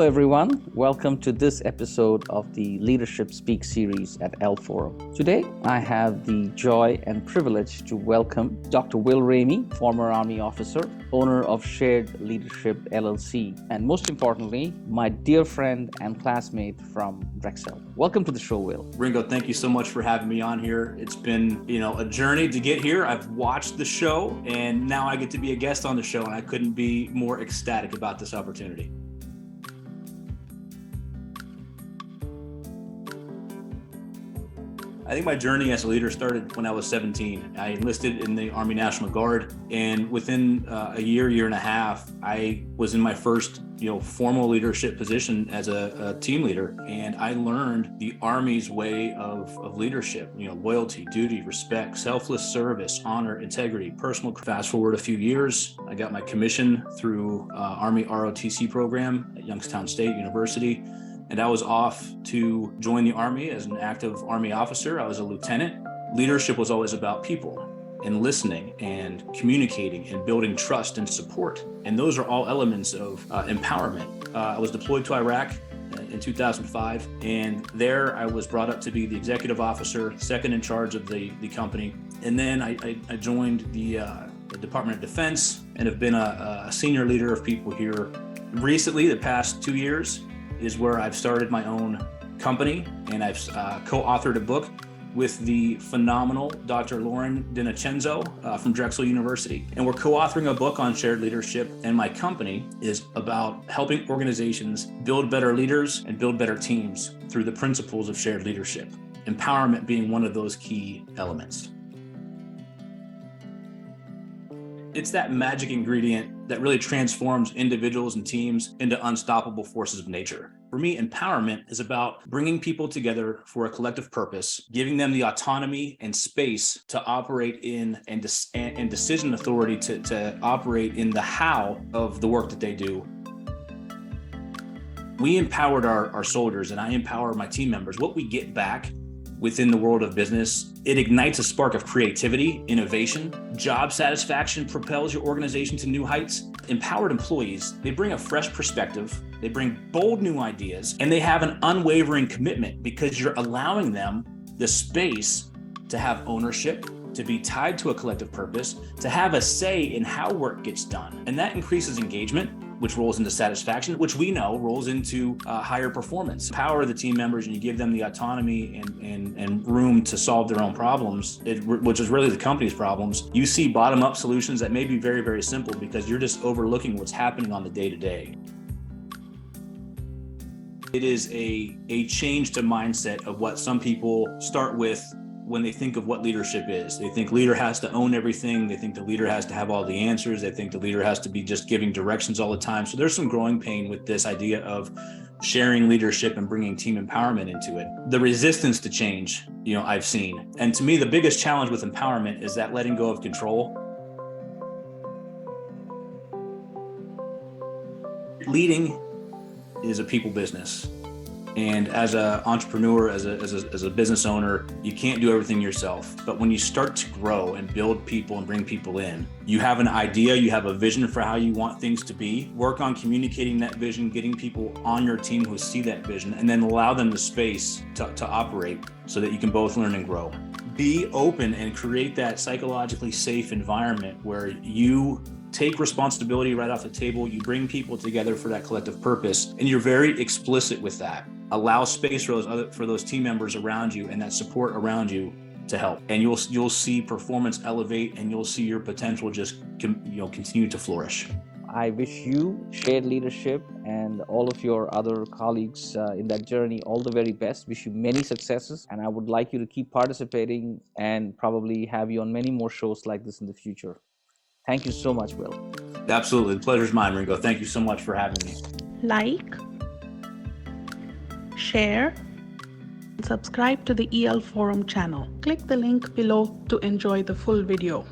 everyone. Welcome to this episode of the Leadership Speak series at L Forum. Today, I have the joy and privilege to welcome Dr. Will Ramey, former Army officer, owner of Shared Leadership LLC, and most importantly, my dear friend and classmate from Drexel. Welcome to the show, Will. Ringo, thank you so much for having me on here. It's been, a journey to get here. I've watched the show, and now I get to be a guest on the show, and I couldn't be more ecstatic about this opportunity. I think my journey as a leader started when I was 17. I enlisted in the Army National Guard, and within a year and a half, I was in my first, formal leadership position as a team leader. And I learned the Army's way of leadership, loyalty, duty, respect, selfless service, honor, integrity, personal. Fast forward a few years, I got my commission through Army ROTC program at Youngstown State University. And I was off to join the Army as an active Army officer. I was a lieutenant. Leadership was always about people and listening and communicating and building trust and support. And those are all elements of empowerment. I was deployed to Iraq in 2005. And there I was brought up to be the executive officer, second in charge of the company. And then I joined the Department of Defense and have been a senior leader of people here. Recently, the past 2 years, is where I've started my own company, and I've co-authored a book with the phenomenal Dr. Lauren DiNacenzo from Drexel University. And we're co-authoring a book on shared leadership, and my company is about helping organizations build better leaders and build better teams through the principles of shared leadership, empowerment being one of those key elements. It's that magic ingredient that really transforms individuals and teams into unstoppable forces of nature. For me, empowerment is about bringing people together for a collective purpose, giving them the autonomy and space to operate in and decision authority to operate in the how of the work that they do. We empowered our soldiers, and I empower my team members. What we get back within the world of business, it ignites a spark of creativity, innovation, job satisfaction, propels your organization to new heights. Empowered employees, they bring a fresh perspective, they bring bold new ideas, and they have an unwavering commitment because you're allowing them the space to have ownership, to be tied to a collective purpose, to have a say in how work gets done. And that increases engagement, which rolls into satisfaction, which we know rolls into higher performance. Empower the team members, and you give them the autonomy and room to solve their own problems, which is really the company's problems. You see bottom-up solutions that may be very, very simple because you're just overlooking what's happening on the day-to-day. It is a change to mindset of what some people start with when they think of what leadership is. They think leader has to own everything. They think the leader has to have all the answers. They think the leader has to be just giving directions all the time. So there's some growing pain with this idea of sharing leadership and bringing team empowerment into it. The resistance to change, I've seen. And to me, the biggest challenge with empowerment is that letting go of control. Leading is a people business. And as an entrepreneur, as a business owner, you can't do everything yourself. But when you start to grow and build people and bring people in, you have an idea, you have a vision for how you want things to be. Work on communicating that vision, getting people on your team who see that vision, and then allow them the space to operate so that you can both learn and grow. Be open and create that psychologically safe environment where you take responsibility right off the table. You bring people together for that collective purpose, and you're very explicit with that. Allow space for those team members around you and that support around you to help. And you'll see performance elevate, and you'll see your potential just continue to flourish. I wish you, Shared Leadership, and all of your other colleagues in that journey all the very best. Wish you many successes, and I would like you to keep participating and probably have you on many more shows like this in the future. Thank you so much, Will. Absolutely. The pleasure's mine, Ringo. Thank you so much for having me. Like, share, and subscribe to the EL Forum channel. Click the link below to enjoy the full video.